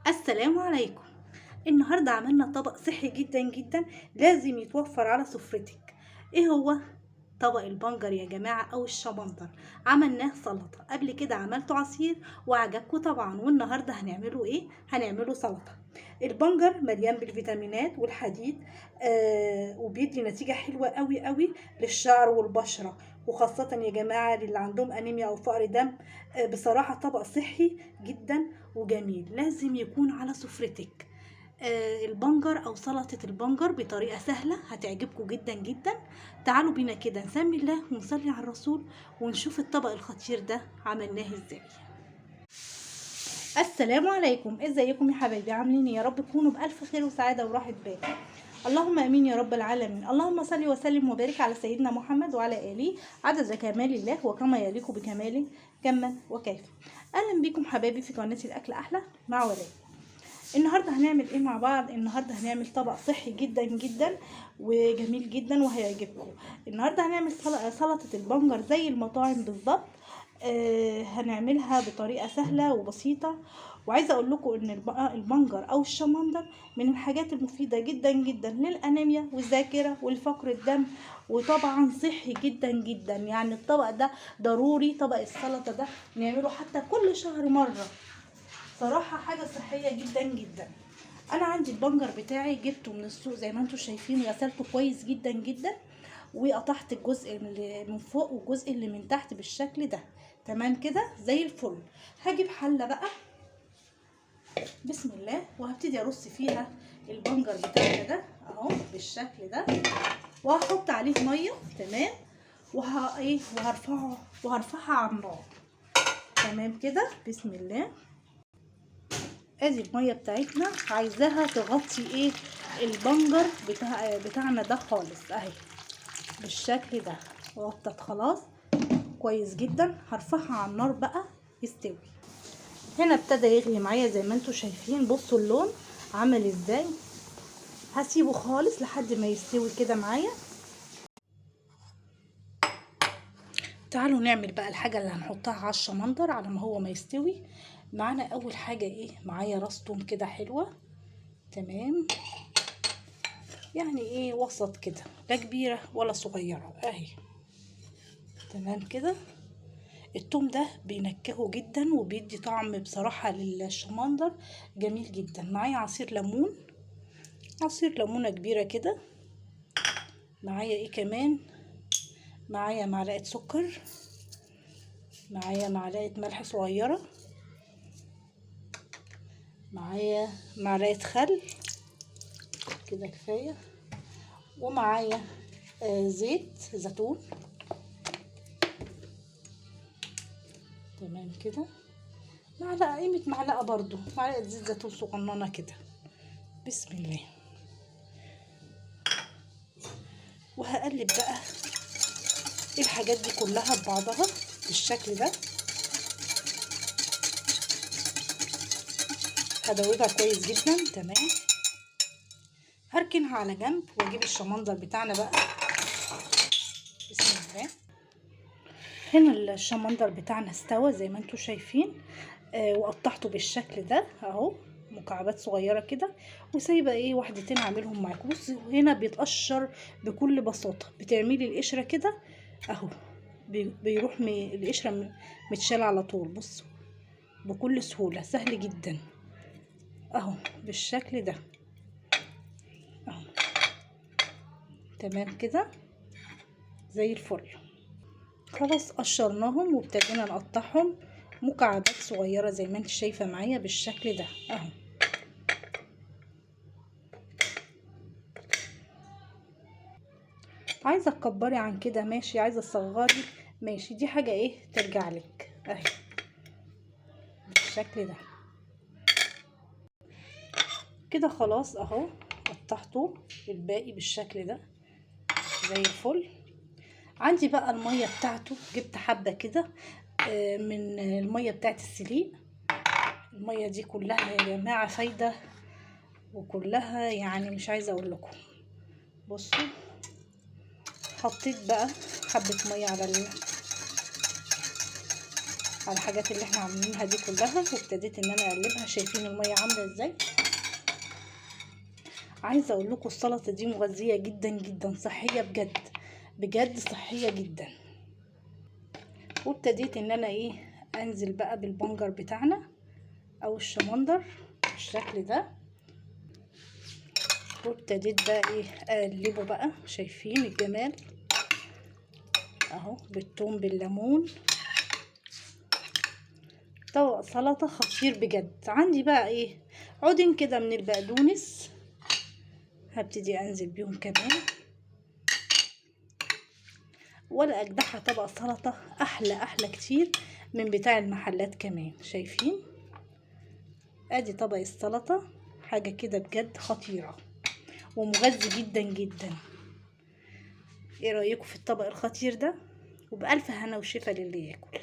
السلام عليكم. النهارده عملنا طبق صحي جدا جدا، لازم يتوفر على سفرتك. ايه هو؟ طبق البنجر يا جماعة او الشمندر. عملناه سلطة قبل كده، عملته عصير وعجبكم طبعا، والنهارده هنعمله ايه؟ هنعمله سلطة. البنجر مليان بالفيتامينات والحديد، وبيدي نتيجة حلوة قوي قوي للشعر والبشرة، وخاصة يا جماعة للي عندهم أنيميا أو فقر دم. بصراحة طبق صحي جدا وجميل، لازم يكون على سفرتك. البنجر او سلطة البنجر بطريقة سهلة هتعجبكم جدا جدا. تعالوا بينا كده نسمي الله ونصلي على الرسول ونشوف الطبق الخطير ده عملناه ازاي. السلام عليكم، ازيكم يا حبايبي؟ عاملين إيه؟ يا رب تكونوا بألف خير وسعادة وراحة بال. اللهم امين يا رب العالمين. اللهم صل وسلم وبارك على سيدنا محمد وعلى اله عدد كمال الله وكما يليق بكماله كما وكيف. اهلا بكم حبايبي في قناه الاكل احلى مع ولاء. النهارده هنعمل ايه مع بعض؟ النهارده هنعمل طبق صحي جدا جدا وجميل جدا وهيعجبكم. النهارده هنعمل سلطه البنجر زي المطاعم بالظبط. هنعملها بطريقه سهله وبسيطه. وعايزه اقول لكم ان البنجر او الشمندر من الحاجات المفيده جدا جدا للانيميا والذاكره والفقر الدم، وطبعا صحي جدا جدا. يعني الطبق ده ضروري، طبق السلطه ده نعمله حتى كل شهر مره. صراحة حاجة صحية جدا جدا. انا عندي البنجر بتاعي جبته من السوق زي ما انتم شايفين، غسلته كويس جدا جدا، وقطعت الجزء اللي من فوق والجزء اللي من تحت بالشكل ده. تمام كده زي الفل. هجيب حلة بقى، بسم الله، وهبتدي ارص فيها البنجر بتاعنا ده اهو بالشكل ده، وهحط عليه ميه. تمام. وهرفعها على النار. تمام كده، بسم الله. ادي الميه بتاعتنا، عايزاها تغطي ايه؟ البنجر بتاعنا ده خالص اهي بالشكل ده. غطت خلاص كويس جدا. هرفعها على النار بقى يستوي. هنا ابتدى يغلي معايا زي ما انتم شايفين، بصوا اللون عمل ازاي. هسيبه خالص لحد ما يستوي كده معايا. تعالوا نعمل بقى الحاجه اللي هنحطها على الشمندر على ما هو ما يستوي معانا. اول حاجه ايه؟ معايا راس توم كده حلوه. تمام، يعني ايه وسط كده، لا كبيرة ولا صغيرة اهي. تمام كده. التوم ده بينكهه جدا وبيدي طعم بصراحة للشمندر جميل جدا. معايا عصير ليمون، عصير ليمونة كبيرة كده. معايا ايه كمان؟ معايا معلقة سكر، معايا معلقة ملح صغيرة، معايا معلقة خل كده كفاية، ومعايا زيت زيتون. تمام كده. معلقة، قيمة معلقة برضو، معلقة زيت زيتون صغننة كده. بسم الله. وهقلب بقى الحاجات دي كلها ببعضها بالشكل ده. هدوبها كويس جدا. تمام. هركنها على جنب واجيب الشمندر بتاعنا بقى. بسم الله. هنا الشمندر بتاعنا استوى زي ما انتم شايفين. وقطعته بالشكل ده اهو مكعبات صغيره كده، وسايبه ايه واحدتين اعملهم معاكم. بصوا هنا بيتقشر بكل بساطه. بتعملي القشره كده اهو، بيروح القشره متشال على طول. بصوا بكل سهوله، سهل جدا اهو بالشكل ده اهو. تمام كده زي الفل. خلاص قشرناهم وابتدينا نقطعهم مكعبات صغيره زي ما انت شايفه معايا بالشكل ده اهو. عايزه تكبري عن كده ماشي، عايزه تصغري ماشي، دي حاجه ايه ترجع لك اهي بالشكل ده كده. خلاص اهو قطعته الباقي بالشكل ده زي الفل. عندي بقى الميه بتاعته، جبت حبه كده من الميه بتاعت السليق. الميه دي كلها يا جماعه فايده، وكلها يعني مش عايزه اقول لكم. بصوا حطيت بقى حبه ميه على الحاجات اللي احنا عاملينها دي كلها، وابتديت ان انا اقلبها. شايفين الميه عامله ازاي؟ عايزه اقول لكم السلطه دي مغذيه جدا جدا، صحيه بجد بجد، صحيه جدا. وابتديت ان انا انزل بقى بالبنجر بتاعنا او الشمندر بالشكل ده. وابتديت بقى اقلبه بقى. شايفين الجمال اهو، بالثوم بالليمون. طبق سلطه خطير بجد. عندي بقى عودين كده من البقدونس، هبتدي انزل بيهم كمان. ولا اجدعها طبق سلطه، احلى كتير من بتاع المحلات كمان. شايفين؟ ادي طبق السلطه، حاجه كده بجد خطيره ومغذي جدا جدا. ايه رايكم في الطبق الخطير ده؟ وبألف هنا وشفا للي ياكل.